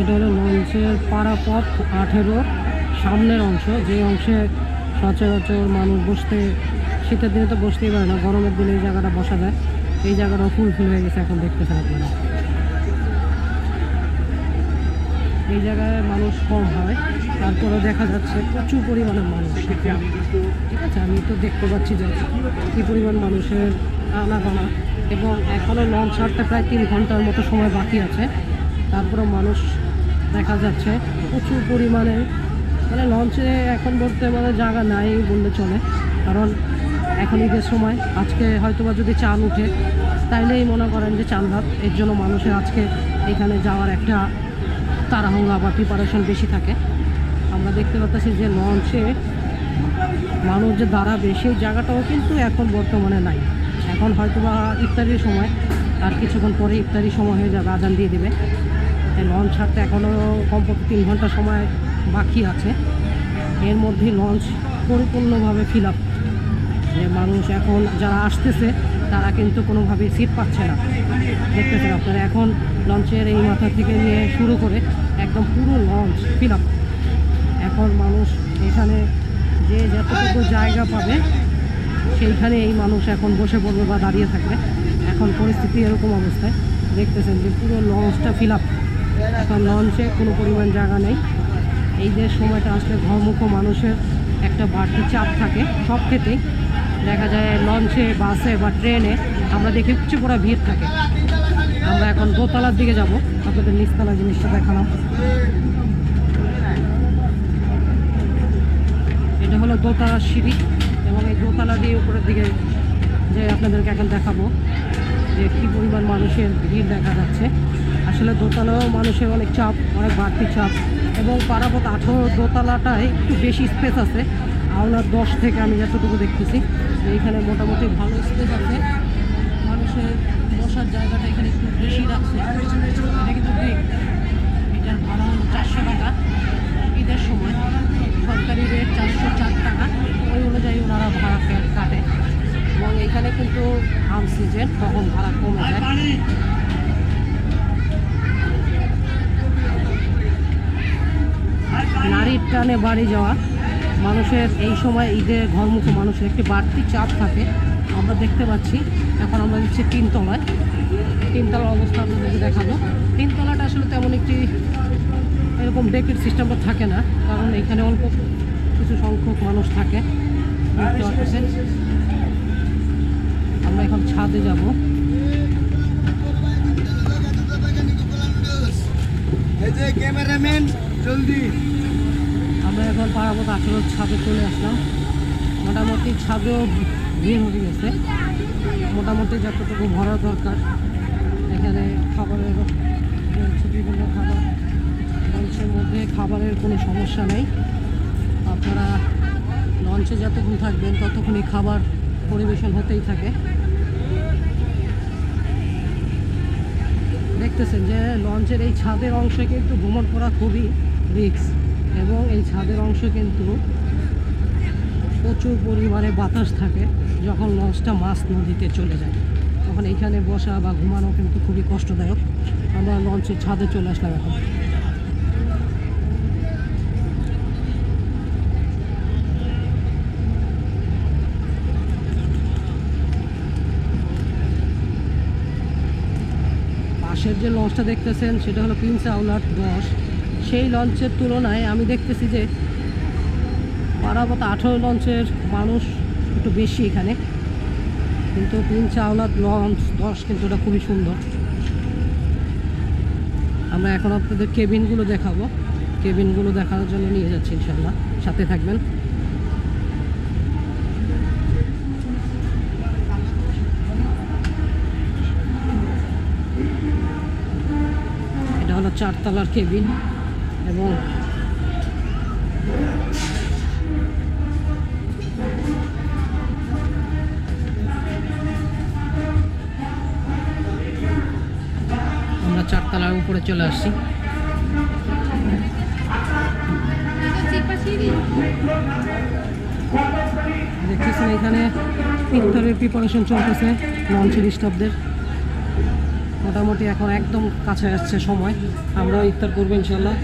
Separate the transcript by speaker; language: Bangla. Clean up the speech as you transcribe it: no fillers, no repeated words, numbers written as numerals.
Speaker 1: এটা হলো লঞ্চের পারাপথ 18 সামনের অংশ, যে অংশে সচরাচর মানুষ বসতে, শীতের দিনে তো বসতেই পারে না, গরমের দিনে এই জায়গাটা বসা যায়। এই জায়গাটাও ফুল হয়ে গেছে, এখন দেখতেছেন আপনারা। এই জায়গায় মানুষ কম হয়, তারপরেও দেখা যাচ্ছে প্রচুর পরিমাণে মানুষ। ঠিক আছে, আমি তো দেখতে পাচ্ছি যে কী পরিমাণ মানুষের আনাগোনা, এবং এখনও লঞ্চ ছাড়তে প্রায় 3 ঘন্টার মতো সময় বাকি আছে। তারপরেও মানুষ দেখা যাচ্ছে প্রচুর পরিমাণে, মানে লঞ্চে এখন বলতে মানে জায়গা নাই বললে চলে, কারণ এখন ঈদের সময়। আজকে হয়তোবা যদি চাঁদ উঠে তাইলেই মনে করেন যে চাঁদ রাত, এর জন্য মানুষের আজকে এখানে যাওয়ার একটা তাড়াহুড়া বা প্রিপারেশন বেশি থাকে। আমরা দেখতে পাচ্ছি যে লঞ্চে মানুষ যে দাঁড়াবে সেই জায়গাটাও কিন্তু এখন বর্তমানে নাই। এখন হয়তোবা ইফতারির সময়, আর কিছুক্ষণ পরে ইফতারির সময় হয়ে যাবে, আজান দিয়ে দেবে। লঞ্চ ছাড়তে এখনও কমপক্ষে 3 ঘন্টা সময় বাকি আছে। এর মধ্যে লঞ্চ পরিপূর্ণভাবে ফিল আপ, যে মানুষ এখন যারা আসতেছে তারা কিন্তু কোনোভাবেই সিট পাচ্ছে না। দেখতেছেন আপনারা, এখন লঞ্চের এই মাথা থেকে নিয়ে শুরু করে একদম পুরো লঞ্চ ফিল আপ। এখন মানুষ এখানে যে যতটুকু জায়গা পাবে সেইখানে এই মানুষ এখন বসে পড়বে বা দাঁড়িয়ে থাকবে। এখন পরিস্থিতি এরকম অবস্থায় দেখতেছেন যে পুরো লঞ্চটা ফিল আপ। এখন লঞ্চে কোনো পরিমাণ জায়গা নেই। এই যে সময়টা আসলে ঘরমুখো মানুষের একটা বাড়তি চাপ থাকে সব ক্ষেত্রেই। দেখা যায় লঞ্চে, বাসে বা ট্রেনে আমরা দেখি উচ্চ পড়া ভিড় থাকে। আমরা এখন দোতলার দিকে যাব, আপনাদের নিচতলা জিনিসটা দেখালাম। এটা হলো দোতলার সিঁড়ি, এবং এই দোতলা দিয়ে উপরের দিকে যে আপনাদেরকে এখন দেখাবো যে কী পরিমাণ মানুষের ভিড় দেখা যাচ্ছে। আসলে দোতলাও মানুষের অনেক চাপ, অনেক বাড়তি চাপ, এবং পারাপথ 18 দোতলাটায় একটু বেশি স্পেস আছে। আওলার 10 থেকে আমি যতটুকু দেখতেছি এইখানে মোটামুটি ভালো স্পেস আছে। মানুষের বসার জায়গাটা এখানে একটু বেশি রাখছে। এটা কিন্তু ঠিক, এটার ভাড়া হলো 400 টাকা। ঈদের সময় সরকারি রেট 404 টাকা, ওই অনুযায়ী ওনারা ভাড়া কাটে। এবং এখানে কিন্তু আম সিজন, তখন ভাড়া কমে যায়। নারীর টানে বাড়ি যাওয়া মানুষের এই সময় ঈদে ঘরমুখো মানুষের একটি বাড়তি চাপ থাকে, আমরা দেখতে পাচ্ছি। এখন আমরা দিচ্ছি 3 তলায়। 3 তলার অবস্থা আপনাদেরকে দেখাবো। 3 তলাটা আসলে তেমন একটি এরকম ডেকের সিস্টেমটা থাকে না, কারণ এখানে অল্প কিছু সংখ্যক মানুষ থাকে। দেখতে পাচ্ছেন, আমরা এখন ছাদে যাব।
Speaker 2: ক্যামেরাম্যান জলদি,
Speaker 1: আমরা এখন পারাপথ 18 ছাদে চলে আসলাম। মোটামুটি ছাদেও ভিড় হয়ে গেছে, মোটামুটি যতটুকু ভরা দরকার। এখানে খাবারের বিভিন্ন খাবার, লঞ্চের মধ্যে খাবারের কোনো সমস্যা নেই। আপনারা লঞ্চে যতক্ষণ থাকবেন ততক্ষণই খাবার পরিবেশন হতেই থাকে। দেখতেছেন যে লঞ্চের এই ছাদের অংশে কিন্তু ভ্রমণ করা খুবই রিস্ক, এবং এই ছাদের অংশ কিন্তু প্রচুর পরিমাণে বাতাস থাকে। যখন লঞ্চটা মাছ নদীতে চলে যায় তখন এইখানে বসা বা ঘুমানো কিন্তু খুবই কষ্টদায়ক। আমরা লঞ্চের ছাদে চলে আসলাম এখন। পাশের যে লঞ্চটা দেখতেছেন সেটা হলো প্রিন্স আওলার 10। সেই লঞ্চের তুলনায় আমি দেখতেছি যে পারাপথ 18 লঞ্চের মানুষ একটু বেশি এখানে, কিন্তু প্রিন্স আওলার লঞ্চ 10 কিন্তু ওটা খুবই সুন্দর। আমরা এখন আপনাদের কেবিনগুলো দেখাবো, কেবিনগুলো দেখানোর জন্য নিয়ে যাচ্ছি, ইনশাল্লাহ সাথে থাকবেন। এটা হলো 4 তলার কেবিন, এবং আমরা 4 তলার উপরে চলে আসছি। দেখতেছেন এখানে ইফতারের প্রিপারেশন চলতেছে লঞ্চের স্টাফদের। মোটামুটি এখন একদম কাছে আসছে সময়, আমরাও ইফতার করবো ইনশাল্লাহ।